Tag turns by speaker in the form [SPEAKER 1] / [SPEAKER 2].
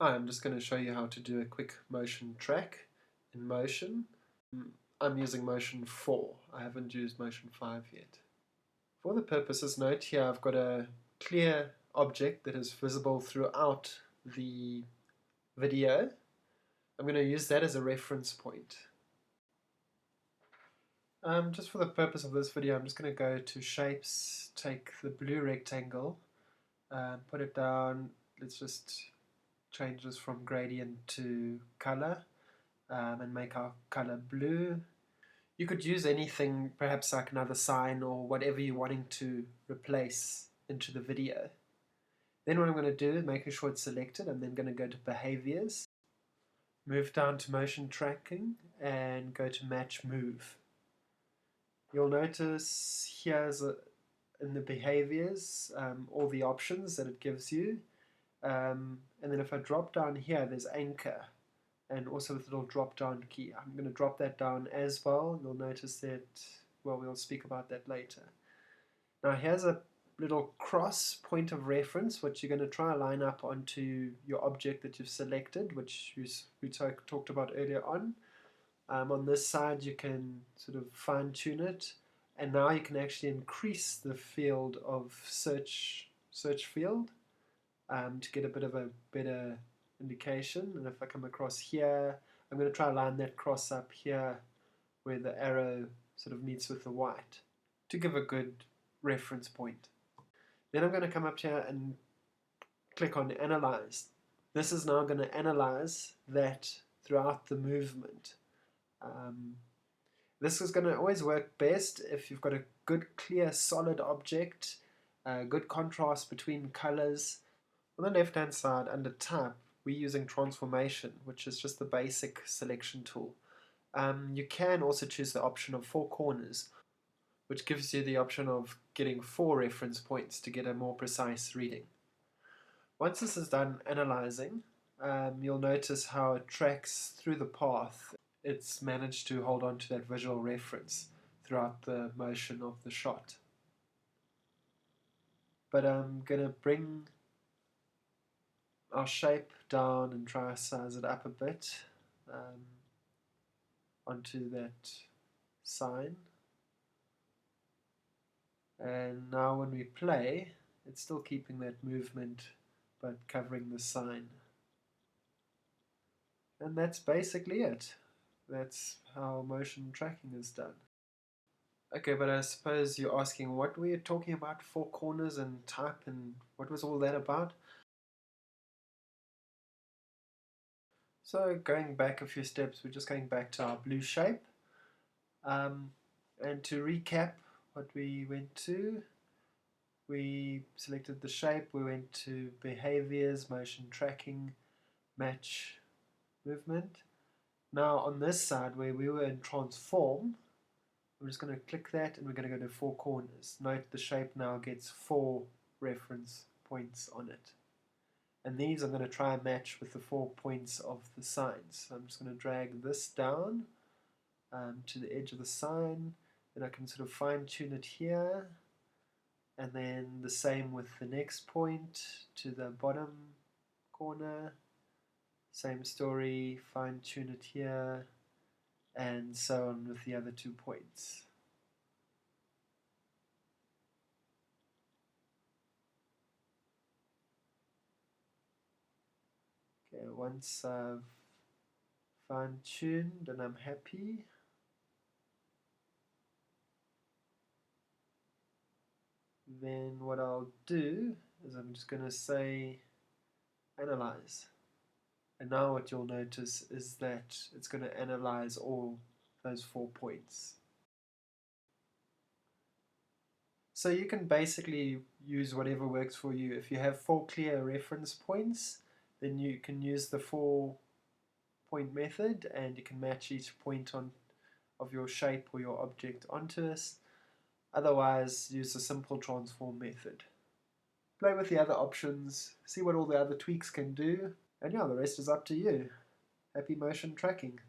[SPEAKER 1] Hi, I'm just going to show you how to do a quick motion track in Motion. I'm using Motion 4. I haven't used Motion 5 yet. For the purposes, note here I've got a clear object that is visible throughout the video. I'm going to use that as a reference point. Just for the purpose of this video, I'm just going to go to Shapes, take the blue rectangle, put it down. Let's just change this from gradient to color and make our color blue. You could use anything, perhaps like another sign or whatever you're wanting to replace into the video. Then what I'm going to do, making sure it's selected, I'm then going to go to behaviors, move down to motion tracking and go to match move. You'll notice here's in the behaviors all the options that it gives you. And then if I drop down here, there's anchor and also with a little drop down key. I'm going to drop that down as well. You'll notice that, well, we'll speak about that later. Now here's a little cross point of reference which you're going to try to line up onto your object that you've selected, which we talked about earlier on. On this side you can sort of fine tune it, and now you can actually increase the field of search field to get a bit of a better indication. And if I come across here, I'm going to try to line that cross up here where the arrow sort of meets with the white to give a good reference point. Then I'm going to come up here and click on Analyze. This is now going to analyze that throughout the movement. This is going to always work best if you've got a good, clear, solid object, good contrast between colors. On the left hand side under Type, we're using Transformation, which is just the basic selection tool. You can also choose the option of 4 corners, which gives you the option of getting 4 reference points to get a more precise reading. Once this is done analyzing, you'll notice how it tracks through the path. It's managed to hold on to that visual reference throughout the motion of the shot. But I'm going to bring our shape down and try to size it up a bit onto that sign. And now when we play, it's still keeping that movement but covering the sign. And that's basically it. That's how motion tracking is done. Okay, but I suppose you're asking, what were you talking about, 4 corners and Type, and what was all that about? So going back a few steps, we're just going back to our blue shape. And to recap what we went to, we selected the shape, we went to behaviors, motion tracking, match movement. Now on this side where we were in transform, we're just going to click that and we're going to go to 4 corners. Note the shape now gets 4 reference points on it. And these I'm going to try and match with the 4 points of the signs. So I'm just going to drag this down to the edge of the sign. Then I can sort of fine tune it here. And then the same with the next point to the bottom corner. Same story, fine tune it here. And so on with the other 2 points. Okay, once I've fine-tuned and I'm happy, then what I'll do is I'm just going to say analyze. And now what you'll notice is that it's going to analyze all those 4 points. So you can basically use whatever works for you. If you have 4 clear reference points, then you can use the 4-point method and you can match each point of your shape or your object onto us. Otherwise, use the simple transform method. Play with the other options, see what all the other tweaks can do, and yeah, the rest is up to you. Happy motion tracking.